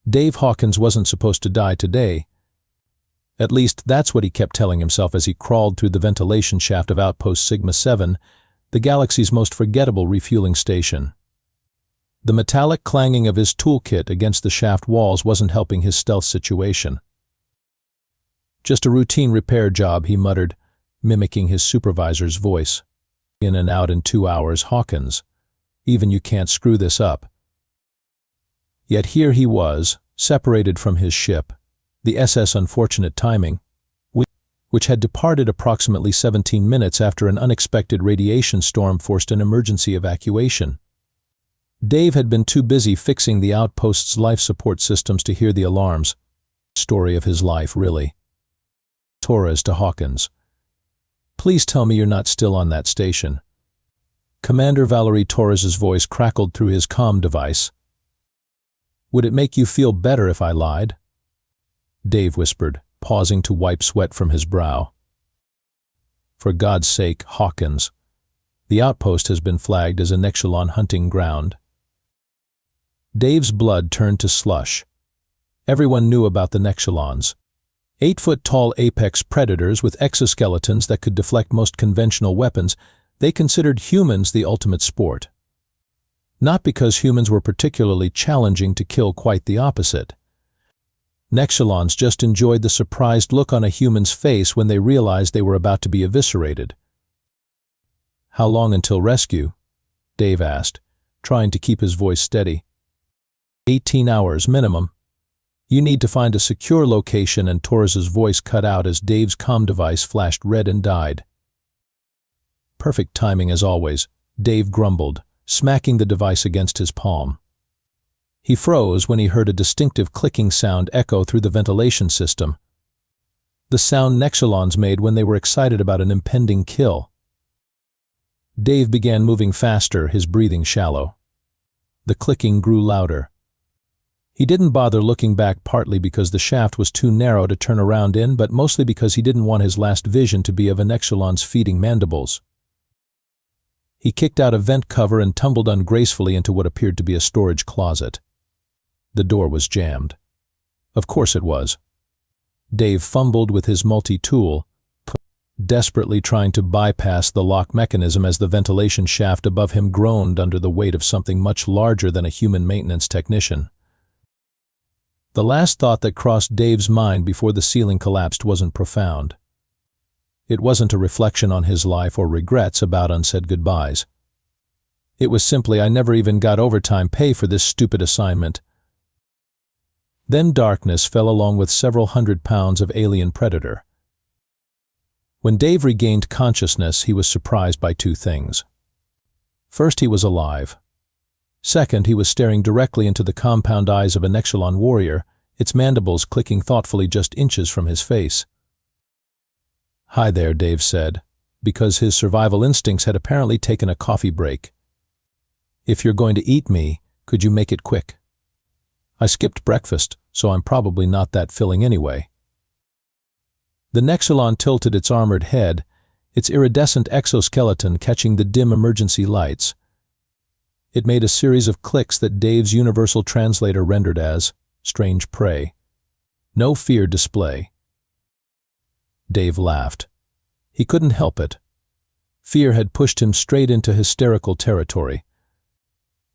Dave Hawkins wasn't supposed to die today. At least that's what he kept telling himself as he crawled through the ventilation shaft of Outpost Sigma-7, the galaxy's most forgettable refueling station. The metallic clanging of his toolkit against the shaft walls wasn't helping his stealth situation. "Just a routine repair job," he muttered, mimicking his supervisor's voice. "In and out in 2 hours, Hawkins. Even you can't screw this up." Yet here he was, separated from his ship, the SS Unfortunate Timing, which had departed approximately 17 minutes after an unexpected radiation storm forced an emergency evacuation. Dave had been too busy fixing the outpost's life support systems to hear the alarms. Story of his life, really. Torres to Hawkins. "Please tell me you're not still on that station." Commander Valerie Torres's voice crackled through his comm device. "Would it make you feel better if I lied?" Dave whispered, pausing to wipe sweat from his brow. "For God's sake, Hawkins. The outpost has been flagged as a Nexulon hunting ground." Dave's blood turned to slush. Everyone knew about the Nexulons. 8-foot-tall apex predators with exoskeletons that could deflect most conventional weapons. They considered humans the ultimate sport. Not because humans were particularly challenging to kill, quite the opposite. Nexulons just enjoyed the surprised look on a human's face when they realized they were about to be eviscerated. "How long until rescue?" Dave asked, trying to keep his voice steady. 18 hours minimum. You need to find a secure location, and Torres's voice cut out as Dave's comm device flashed red and died. "Perfect timing as always," Dave grumbled, smacking the device against his palm. He froze when he heard a distinctive clicking sound echo through the ventilation system. The sound Nexulons made when they were excited about an impending kill. Dave began moving faster, his breathing shallow. The clicking grew louder. He didn't bother looking back, partly because the shaft was too narrow to turn around in, but mostly because he didn't want his last vision to be of a Nexulon's feeding mandibles. He kicked out a vent cover and tumbled ungracefully into what appeared to be a storage closet. The door was jammed. Of course it was. Dave fumbled with his multi-tool, desperately trying to bypass the lock mechanism as the ventilation shaft above him groaned under the weight of something much larger than a human maintenance technician. The last thought that crossed Dave's mind before the ceiling collapsed wasn't profound. It wasn't a reflection on his life or regrets about unsaid goodbyes. It was simply, "I never even got overtime pay for this stupid assignment." Then darkness fell along with several 100 pounds of alien predator. When Dave regained consciousness, he was surprised by two things. First, he was alive. Second, he was staring directly into the compound eyes of a Nexulon warrior, its mandibles clicking thoughtfully just inches from his face. "Hi there," Dave said, because his survival instincts had apparently taken a coffee break. "If you're going to eat me, could you make it quick? I skipped breakfast, so I'm probably not that filling anyway." The Nexulon tilted its armored head, its iridescent exoskeleton catching the dim emergency lights. It made a series of clicks that Dave's universal translator rendered as strange prey. No fear display. Dave laughed. He couldn't help it. Fear had pushed him straight into hysterical territory.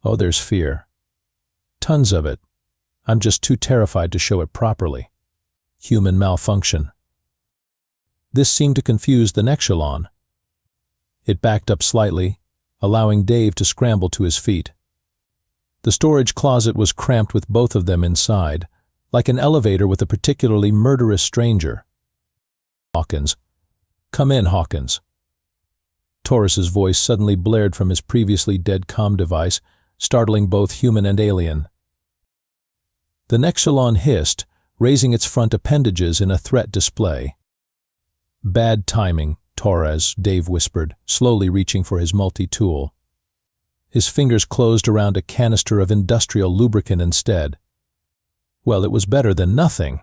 "Oh, there's fear. Tons of it. I'm just too terrified to show it properly. Human malfunction." This seemed to confuse the Nexulon. It backed up slightly, allowing Dave to scramble to his feet. The storage closet was cramped with both of them inside, like an elevator with a particularly murderous stranger. "Hawkins. Come in, Hawkins." Torres's voice suddenly blared from his previously dead comm device, startling both human and alien. The Nexulon hissed, raising its front appendages in a threat display. "Bad timing, Torres," Dave whispered, slowly reaching for his multi-tool. His fingers closed around a canister of industrial lubricant instead. Well, it was better than nothing.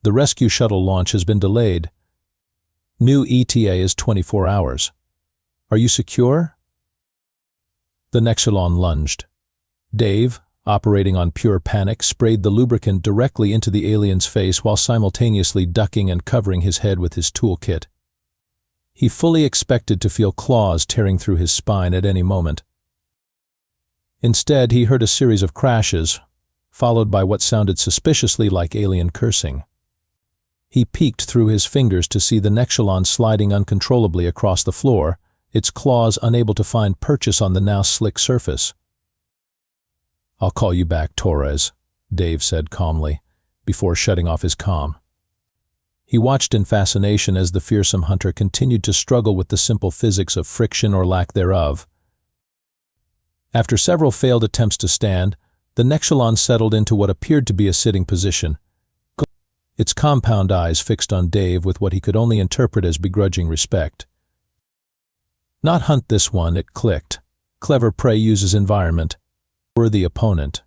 "The rescue shuttle launch has been delayed. New ETA is 24 hours. Are you secure?" The Nexulon lunged. "Dave, operating on pure panic, sprayed the lubricant directly into the alien's face while simultaneously ducking and covering his head with his toolkit. He fully expected to feel claws tearing through his spine at any moment. Instead, he heard a series of crashes, followed by what sounded suspiciously like alien cursing. He peeked through his fingers to see the Nexalon sliding uncontrollably across the floor, its claws unable to find purchase on the now slick surface. "I'll call you back, Torres," Dave said calmly, before shutting off his comm. He watched in fascination as the fearsome hunter continued to struggle with the simple physics of friction or lack thereof. After several failed attempts to stand, the Nexalon settled into what appeared to be a sitting position, its compound eyes fixed on Dave with what he could only interpret as begrudging respect. "Not hunt this one," it clicked. "Clever prey uses environment. Worthy opponent."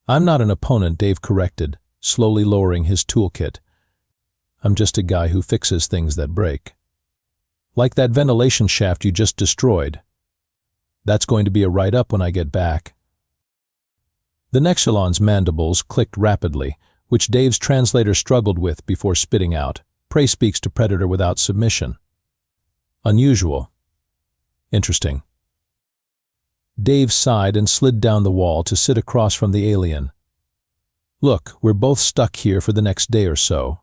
"I'm not an opponent," Dave corrected, slowly lowering his toolkit. "I'm just a guy who fixes things that break. Like that ventilation shaft you just destroyed. That's going to be a write-up when I get back." The Nexalon's mandibles clicked rapidly, which Dave's translator struggled with before spitting out. "Prey speaks to predator without submission. Unusual. Interesting." Dave sighed and slid down the wall to sit across from the alien. "Look, we're both stuck here for the next day or so.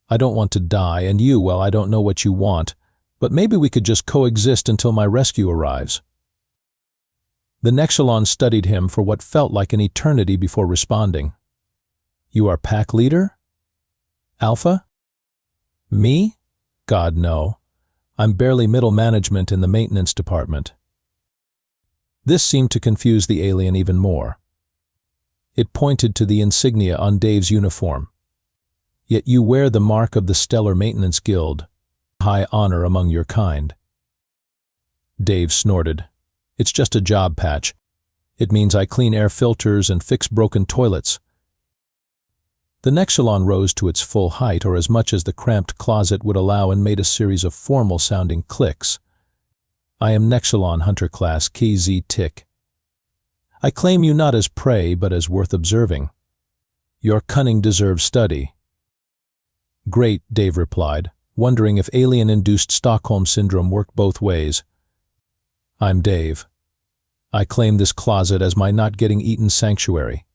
I don't want to die, and you, well, I don't know what you want, but maybe we could just coexist until my rescue arrives." The Nexalon studied him for what felt like an eternity before responding. "You are pack leader? Alpha? Me? God, no. I'm barely middle management in the maintenance department." This seemed to confuse the alien even more. It pointed to the insignia on Dave's uniform. "Yet you wear the mark of the Stellar Maintenance Guild, high honor among your kind." Dave snorted. "It's just a job patch. It means I clean air filters and fix broken toilets." The Nexalon rose to its full height, or as much as the cramped closet would allow, and made a series of formal-sounding clicks. "I am Nexalon Hunter Class KZ Tick. I claim you not as prey, but as worth observing. Your cunning deserves study." "Great," Dave replied, wondering if alien-induced Stockholm Syndrome worked both ways. "I'm Dave. I claim this closet as my not-getting-eaten sanctuary."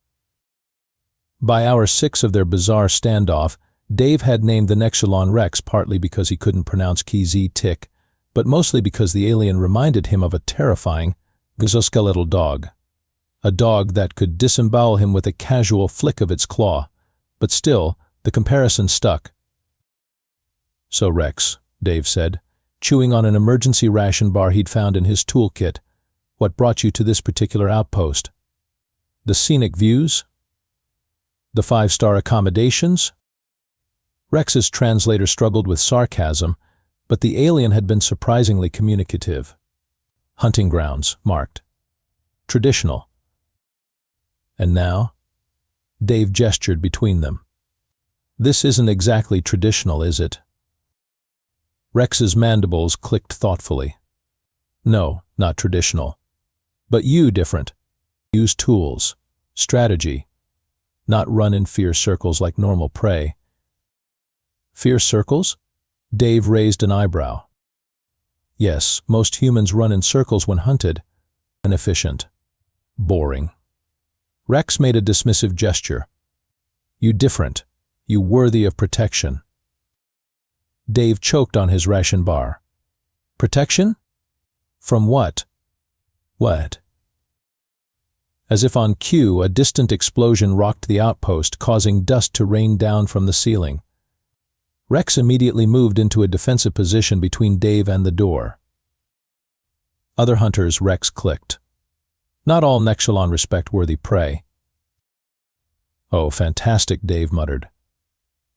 By hour 6 of their bizarre standoff, Dave had named the Nexalon Rex partly because he couldn't pronounce KZ Tick, but mostly because the alien reminded him of a terrifying, exoskeletal dog. A dog that could disembowel him with a casual flick of its claw. But still, the comparison stuck. "So Rex," Dave said, chewing on an emergency ration bar he'd found in his toolkit, "what brought you to this particular outpost? The scenic views? The 5-star accommodations?" Rex's translator struggled with sarcasm, but the alien had been surprisingly communicative. "Hunting grounds, marked. Traditional." "And now?" Dave gestured between them. "This isn't exactly traditional, is it?" Rex's mandibles clicked thoughtfully. "No, not traditional. But you different. Use tools, strategy, not run in fear circles like normal prey." "Fear circles?" Dave raised an eyebrow. "Yes, most humans run in circles when hunted. Inefficient. Boring." Rex made a dismissive gesture. "You different. You worthy of protection." Dave choked on his ration bar. "Protection? From what?" "What?" As if on cue, a distant explosion rocked the outpost, causing dust to rain down from the ceiling. Rex immediately moved into a defensive position between Dave and the door. "Other hunters," Rex clicked. "Not all Nexalon respect worthy prey." "Oh, fantastic," Dave muttered.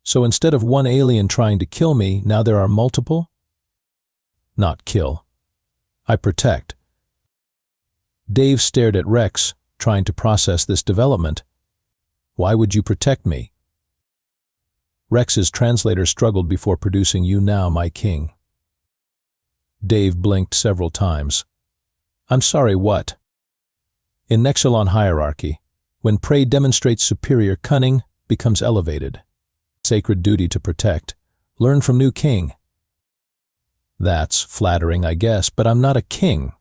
"So instead of one alien trying to kill me, now there are multiple?" "Not kill. I protect." Dave stared at Rex, trying to process this development. "Why would you protect me?" Rex's translator struggled before producing "You now, my king." Dave blinked several times. "I'm sorry, what?" In Nexalon hierarchy, when prey demonstrates superior cunning, becomes elevated. Sacred duty to protect. Learn from new king. That's flattering, I guess, but I'm not a king.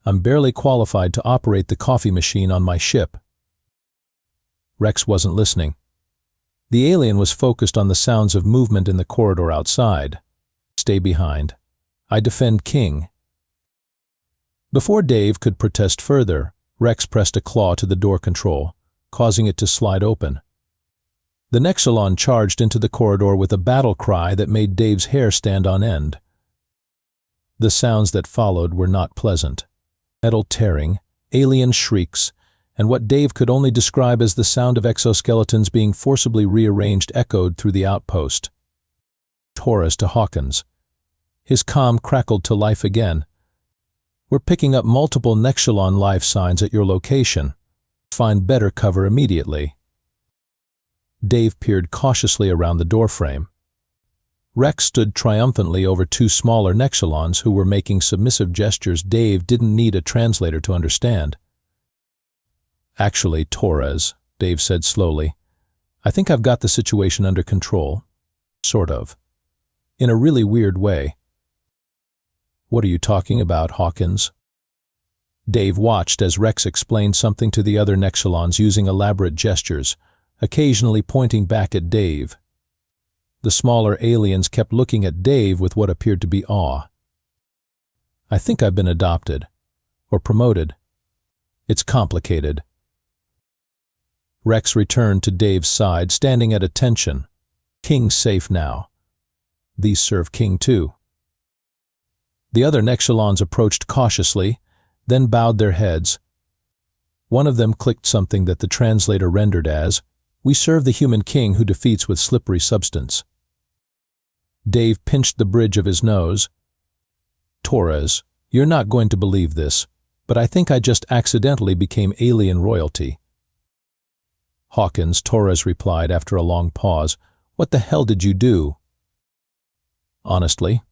I'm barely qualified to operate the coffee machine on my ship. Rex wasn't listening. The alien was focused on the sounds of movement in the corridor outside. Stay behind. I defend king. Before Dave could protest further, Rex pressed a claw to the door control, causing it to slide open. The Nexalon charged into the corridor with a battle cry that made Dave's hair stand on end. The sounds that followed were not pleasant. Metal tearing, alien shrieks, and what Dave could only describe as the sound of exoskeletons being forcibly rearranged echoed through the outpost. Torres to Hawkins. His comm crackled to life again. We're picking up multiple Nexalon life signs at your location. Find better cover immediately. Dave peered cautiously around the doorframe. Rex stood triumphantly over two smaller Nexalons who were making submissive gestures Dave didn't need a translator to understand. Actually, Torres, Dave said slowly, I think I've got the situation under control. Sort of. In a really weird way. What are you talking about, Hawkins? Dave watched as Rex explained something to the other Nexalons using elaborate gestures, occasionally pointing back at Dave. The smaller aliens kept looking at Dave with what appeared to be awe. I think I've been adopted. Or promoted. It's complicated. Rex returned to Dave's side, standing at attention. King's safe now. These serve King too. The other Nexalons approached cautiously, then bowed their heads. One of them clicked something that the translator rendered as, "We serve the human king who defeats with slippery substance." Dave pinched the bridge of his nose. Torres, you're not going to believe this, but I think I just accidentally became alien royalty. Hawkins, Torres replied after a long pause, what the hell did you do? Honestly,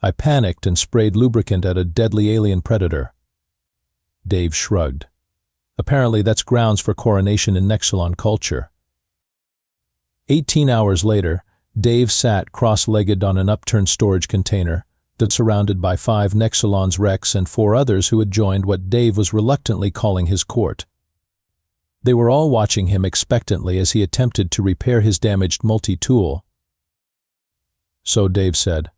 I panicked and sprayed lubricant at a deadly alien predator. Dave shrugged. Apparently that's grounds for coronation in Nexalon culture. 18 hours later, Dave sat cross-legged on an upturned storage container that surrounded by 5 Nexalons, Rex, and 4 others who had joined what Dave was reluctantly calling his court. They were all watching him expectantly as he attempted to repair his damaged multi-tool. So Dave said,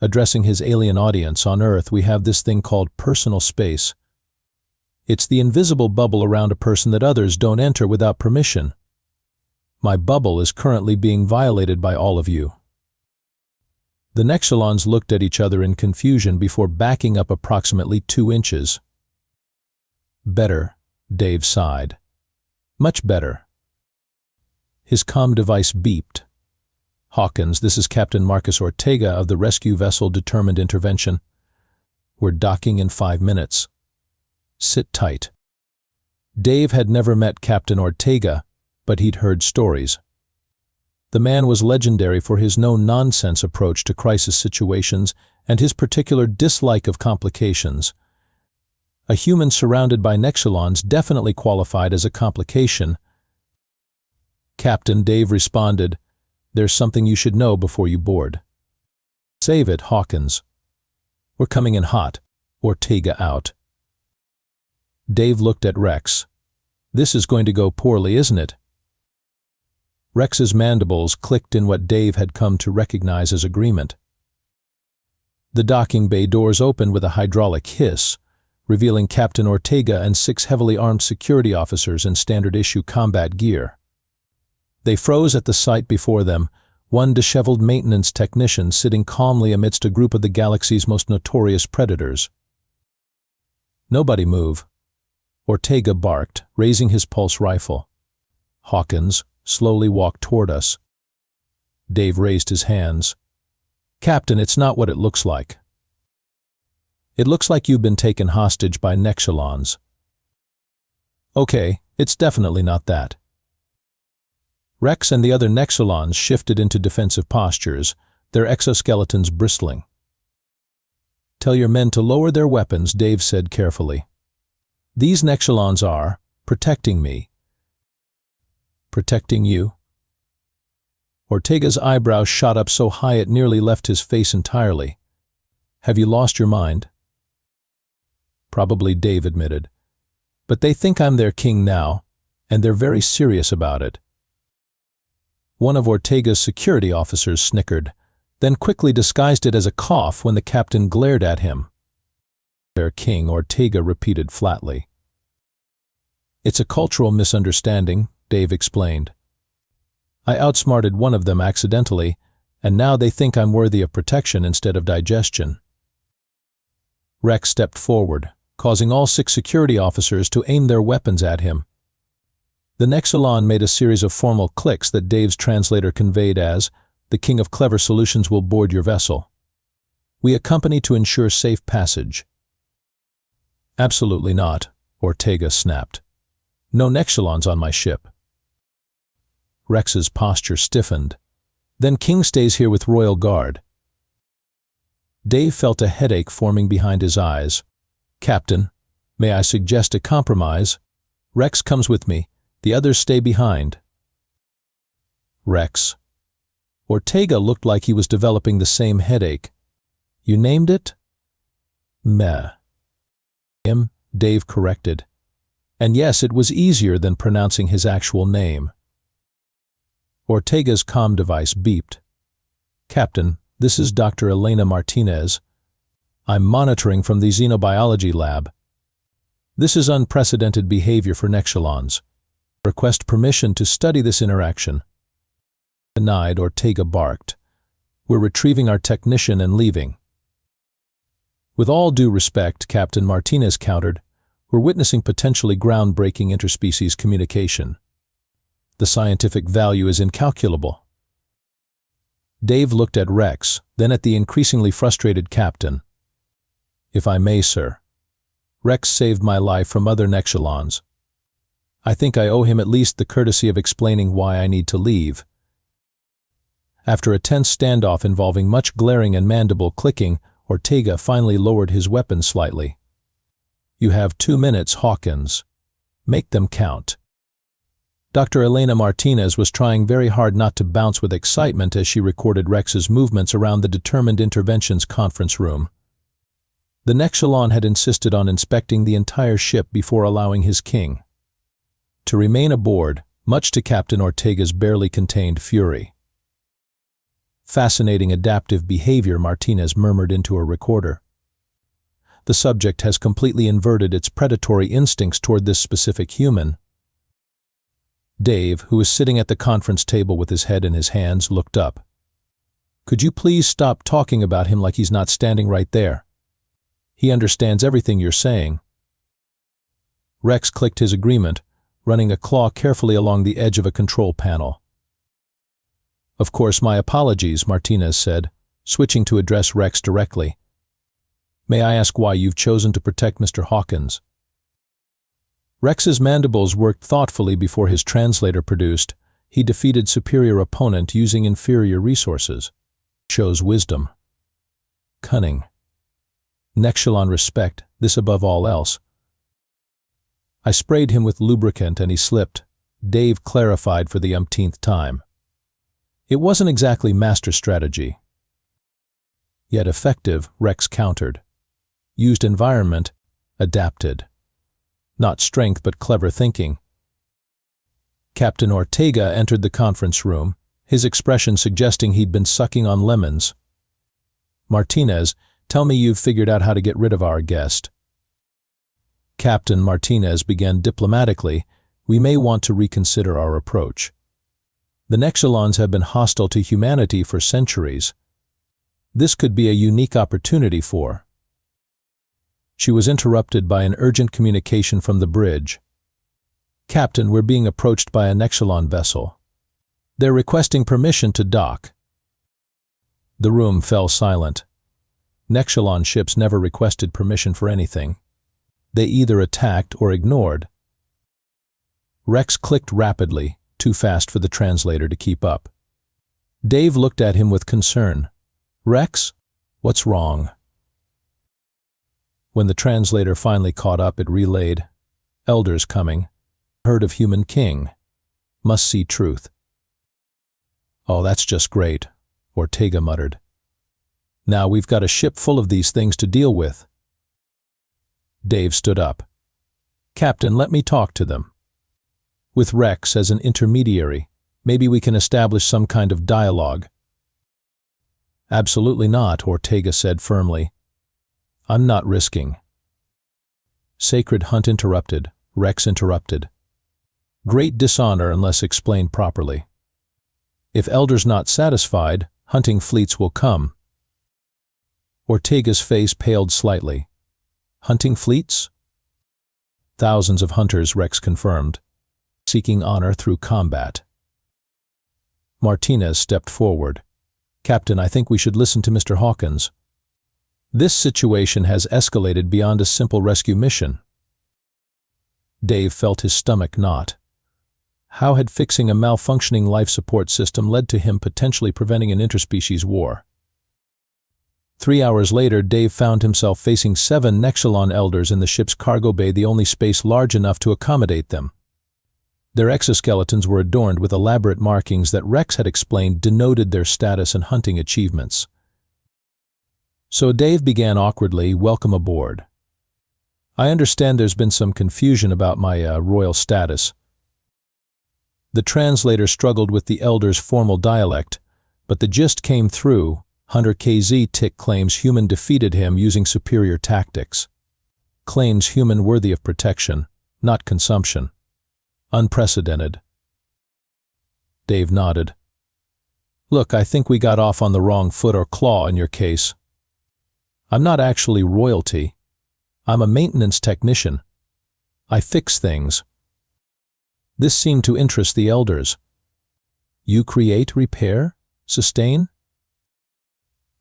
addressing his alien audience on Earth, we have this thing called personal space. It's the invisible bubble around a person that others don't enter without permission. My bubble is currently being violated by all of you. The Nexalons looked at each other in confusion before backing up approximately 2 inches. Better, Dave sighed. Much better. His comm device beeped. Hawkins, this is Captain Marcus Ortega of the rescue vessel Determined Intervention. We're docking in 5 minutes. Sit tight. Dave had never met Captain Ortega, but he'd heard stories. The man was legendary for his no-nonsense approach to crisis situations and his particular dislike of complications. A human surrounded by Nexalons definitely qualified as a complication. Captain, Dave responded, there's something you should know before you board. Save it, Hawkins. We're coming in hot. Ortega out. Dave looked at Rex. This is going to go poorly, isn't it? Rex's mandibles clicked in what Dave had come to recognize as agreement. The docking bay doors opened with a hydraulic hiss, revealing Captain Ortega and 6 heavily armed security officers in standard-issue combat gear. They froze at the sight before them, one disheveled maintenance technician sitting calmly amidst a group of the galaxy's most notorious predators. Nobody move. Ortega barked, raising his pulse rifle. Hawkins slowly walked toward us. Dave raised his hands. Captain, it's not what it looks like. It looks like you've been taken hostage by Nexalons. Okay, it's definitely not that. Rex and the other Nexalons shifted into defensive postures, their exoskeletons bristling. Tell your men to lower their weapons, Dave said carefully. These Nexilons are protecting me. Protecting you? Ortega's eyebrows shot up so high it nearly left his face entirely. Have you lost your mind? Probably, Dave admitted. But they think I'm their king now, and they're very serious about it. One of Ortega's security officers snickered, then quickly disguised it as a cough when the captain glared at him. Their king, Ortega repeated flatly. It's a cultural misunderstanding, Dave explained. I outsmarted one of them accidentally, and now they think I'm worthy of protection instead of digestion. Rex stepped forward, causing all 6 security officers to aim their weapons at him. The Nexilon made a series of formal clicks that Dave's translator conveyed as, "The King of Clever Solutions will board your vessel. We accompany to ensure safe passage." Absolutely not, Ortega snapped. No Nexilons on my ship. Rex's posture stiffened. Then King stays here with Royal Guard. Dave felt a headache forming behind his eyes. Captain, may I suggest a compromise? Rex comes with me. The others stay behind. Rex. Ortega looked like he was developing the same headache. You named it? Meh. Dave corrected. And yes, it was easier than pronouncing his actual name. Ortega's comm device beeped. Captain, this is Dr. Elena Martinez. I'm monitoring from the xenobiology lab. This is unprecedented behavior for Nexilons. Request permission to study this interaction. Denied, Ortega barked. We're retrieving our technician and leaving. With all due respect, Captain Martinez countered, we're witnessing potentially groundbreaking interspecies communication. The scientific value is incalculable. Dave looked at Rex, then at the increasingly frustrated captain. If I may, sir. Rex saved my life from other Nexilons. I think I owe him at least the courtesy of explaining why I need to leave. After a tense standoff involving much glaring and mandible clicking, Ortega finally lowered his weapon slightly. You have 2 minutes, Hawkins. Make them count. Dr. Elena Martinez was trying very hard not to bounce with excitement as she recorded Rex's movements around the Determined Interventions conference room. The Nexilon had insisted on inspecting the entire ship before allowing his king to remain aboard, much to Captain Ortega's barely contained fury. Fascinating adaptive behavior, Martinez murmured into a recorder. The subject has completely inverted its predatory instincts toward this specific human. Dave, who was sitting at the conference table with his head in his hands, looked up. Could you please stop talking about him like he's not standing right there? He understands everything you're saying. Rex clicked his agreement, running a claw carefully along the edge of a control panel. Of course, my apologies, Martinez said, switching to address Rex directly. May I ask why you've chosen to protect Mr. Hawkins? Rex's mandibles worked thoughtfully before his translator produced. He defeated superior opponent using inferior resources. Shows wisdom. Cunning. Nexilon respect, this above all else. I sprayed him with lubricant and he slipped, Dave clarified for the umpteenth time. It wasn't exactly master strategy. Yet effective, Rex countered. Used environment, adapted. Not strength but clever thinking. Captain Ortega entered the conference room, his expression suggesting he'd been sucking on lemons. Martinez, tell me you've figured out how to get rid of our guest. Captain Martinez began diplomatically, we may want to reconsider our approach. The Nexilons have been hostile to humanity for centuries. This could be a unique opportunity for. She was interrupted by an urgent communication from the bridge. Captain, we're being approached by a Nexilon vessel. They're requesting permission to dock. The room fell silent. Nexilon ships never requested permission for anything. They either attacked or ignored. Rex clicked rapidly, too fast for the translator to keep up. Dave looked at him with concern. Rex, what's wrong? When the translator finally caught up, it relayed, Elders coming. Herd of human king. Must see truth. Oh, that's just great, Ortega muttered. Now we've got a ship full of these things to deal with. Dave stood up. Captain, let me talk to them. With Rex as an intermediary, maybe we can establish some kind of dialogue. Absolutely not, Ortega said firmly. I'm not risking. Sacred Hunt interrupted. Rex interrupted. Great dishonor unless explained properly. If Elders not satisfied, hunting fleets will come. Ortega's face paled slightly. Hunting fleets? Thousands of hunters, Rex confirmed, seeking honor through combat. Martinez stepped forward. Captain, I think we should listen to Mr. Hawkins. This situation has escalated beyond a simple rescue mission. Dave felt his stomach knot. How had fixing a malfunctioning life support system led to him potentially preventing an interspecies war? 3 hours later, Dave found himself facing 7 Nexalon elders in the ship's cargo bay, the only space large enough to accommodate them. Their exoskeletons were adorned with elaborate markings that Rex had explained denoted their status and hunting achievements. So Dave began awkwardly, welcome aboard. I understand there's been some confusion about my royal status. The translator struggled with the elders' formal dialect, but the gist came through. Hunter KZ Tick claims human defeated him using superior tactics. Claims human worthy of protection, not consumption. Unprecedented. Dave nodded. Look, I think we got off on the wrong foot or claw in your case. I'm not actually royalty. I'm a maintenance technician. I fix things. This seemed to interest the elders. You create, repair, sustain?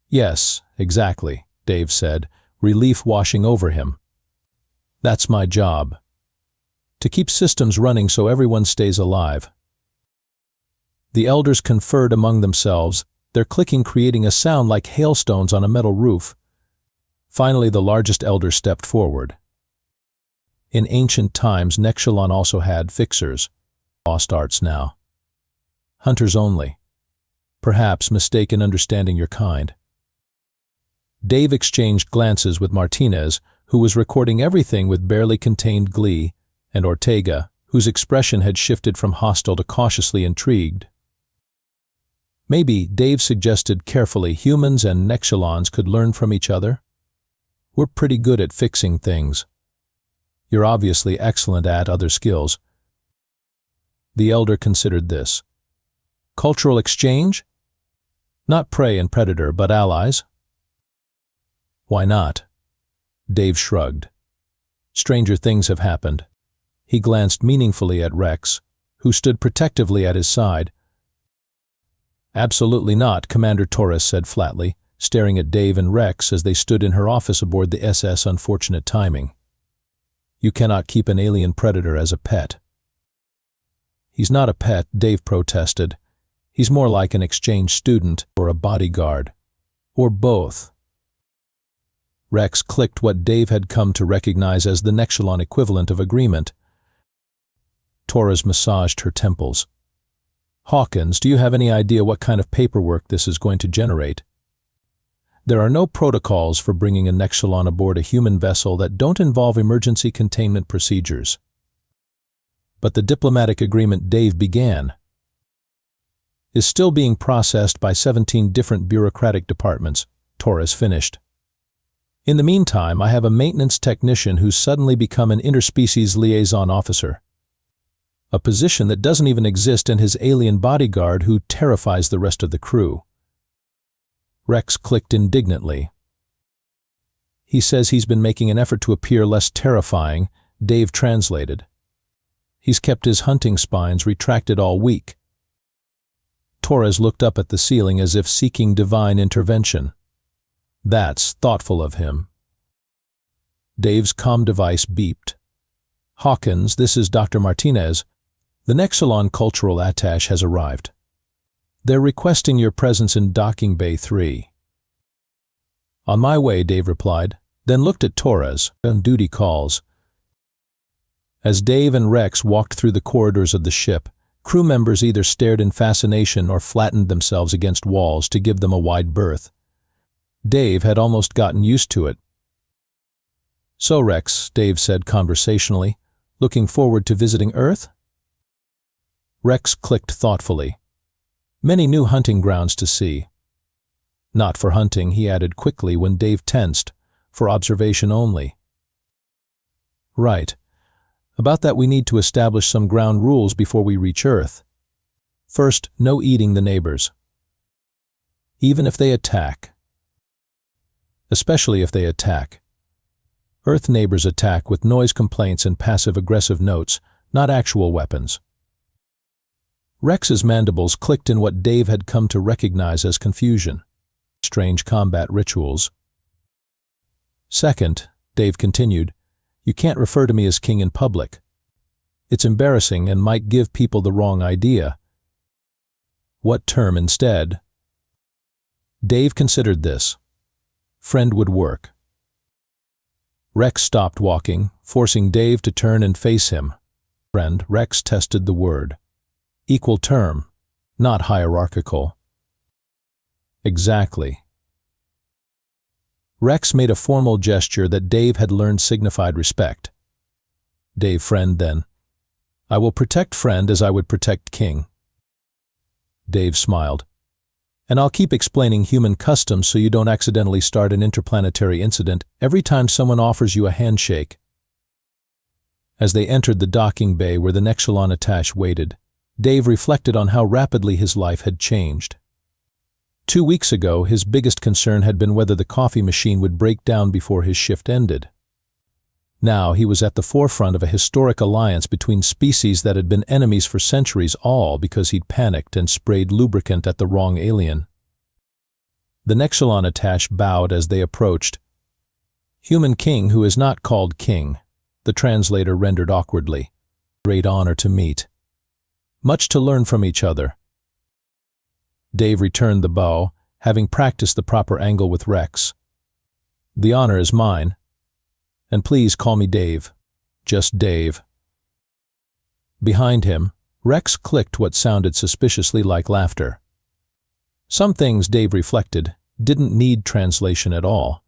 Yes, exactly, Dave said, relief washing over him. That's my job. To keep systems running so everyone stays alive. The elders conferred among themselves, their clicking creating a sound like hailstones on a metal roof. Finally, the largest elder stepped forward. In ancient times, Nexalon also had fixers. Lost arts now. Hunters only. Perhaps mistaken understanding your kind. Dave exchanged glances with Martinez, who was recording everything with barely contained glee, and Ortega, whose expression had shifted from hostile to cautiously intrigued. Maybe, Dave suggested carefully, humans and Nexalons could learn from each other. We're pretty good at fixing things. You're obviously excellent at other skills. The elder considered this. Cultural exchange? Not prey and predator, but allies? Why not? Dave shrugged. Stranger things have happened. He glanced meaningfully at Rex, who stood protectively at his side. Absolutely not, Commander Torres said flatly, staring at Dave and Rex as they stood in her office aboard the SS Unfortunate Timing. You cannot keep an alien predator as a pet. He's not a pet, Dave protested. He's more like an exchange student or a bodyguard. Or both. Rex clicked what Dave had come to recognize as the Nexalon equivalent of agreement. Torres massaged her temples. Hawkins, do you have any idea what kind of paperwork this is going to generate? There are no protocols for bringing a Nexalon aboard a human vessel that don't involve emergency containment procedures. But the diplomatic agreement Dave began is still being processed by 17 different bureaucratic departments, Torres finished. In the meantime, I have a maintenance technician who's suddenly become an interspecies liaison officer. A position that doesn't even exist in his alien bodyguard who terrifies the rest of the crew. Rex clicked indignantly. He says he's been making an effort to appear less terrifying, Dave translated. He's kept his hunting spines retracted all week. Torres looked up at the ceiling as if seeking divine intervention. That's thoughtful of him. Dave's comm device beeped. Hawkins, this is Dr. Martinez. The Nexalon cultural attaché has arrived. They're requesting your presence in Docking Bay 3. On my way, Dave replied, then looked at Torres, on duty calls. As Dave and Rex walked through the corridors of the ship, crew members either stared in fascination or flattened themselves against walls to give them a wide berth. Dave had almost gotten used to it. "So, Rex," Dave said conversationally, "looking forward to visiting Earth?" Rex clicked thoughtfully. "Many new hunting grounds to see." "Not for hunting," he added quickly when Dave tensed, "for observation only." "Right. About that we need to establish some ground rules before we reach Earth. First, no eating the neighbors. Even if they attack. Especially if they attack. Earth neighbors attack with noise complaints and passive-aggressive notes, not actual weapons." Rex's mandibles clicked in what Dave had come to recognize as confusion. Strange combat rituals. "Second," Dave continued, "you can't refer to me as king in public. It's embarrassing and might give people the wrong idea." "What term instead?" Dave considered this. Friend would work. Rex stopped walking, forcing Dave to turn and face him. Friend, Rex tested the word. Equal term, not hierarchical. Exactly. Rex made a formal gesture that Dave had learned signified respect. "Dave, friend, then. I will protect friend as I would protect king." Dave smiled. "And I'll keep explaining human customs so you don't accidentally start an interplanetary incident every time someone offers you a handshake." As they entered the docking bay where the Nexalon attache waited, Dave reflected on how rapidly his life had changed. 2 weeks ago, his biggest concern had been whether the coffee machine would break down before his shift ended. Now he was at the forefront of a historic alliance between species that had been enemies for centuries, all because he'd panicked and sprayed lubricant at the wrong alien. The Nexalon attache bowed as they approached. "Human king who is not called king," the translator rendered awkwardly. "Great honor to meet. Much to learn from each other." Dave returned the bow, having practiced the proper angle with Rex. "The honor is mine. And please call me Dave. Just Dave." Behind him, Rex clicked what sounded suspiciously like laughter. Some things, Dave reflected, didn't need translation at all.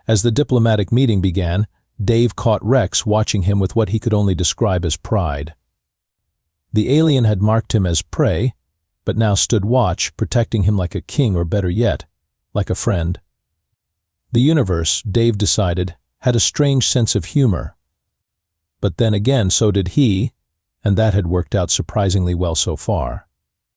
As the diplomatic meeting began, Dave caught Rex watching him with what he could only describe as pride. The alien had marked him as prey, but now stood watch, protecting him like a king, or better yet, like a friend. The universe, Dave decided, had a strange sense of humor. But then again, so did he, and that had worked out surprisingly well so far.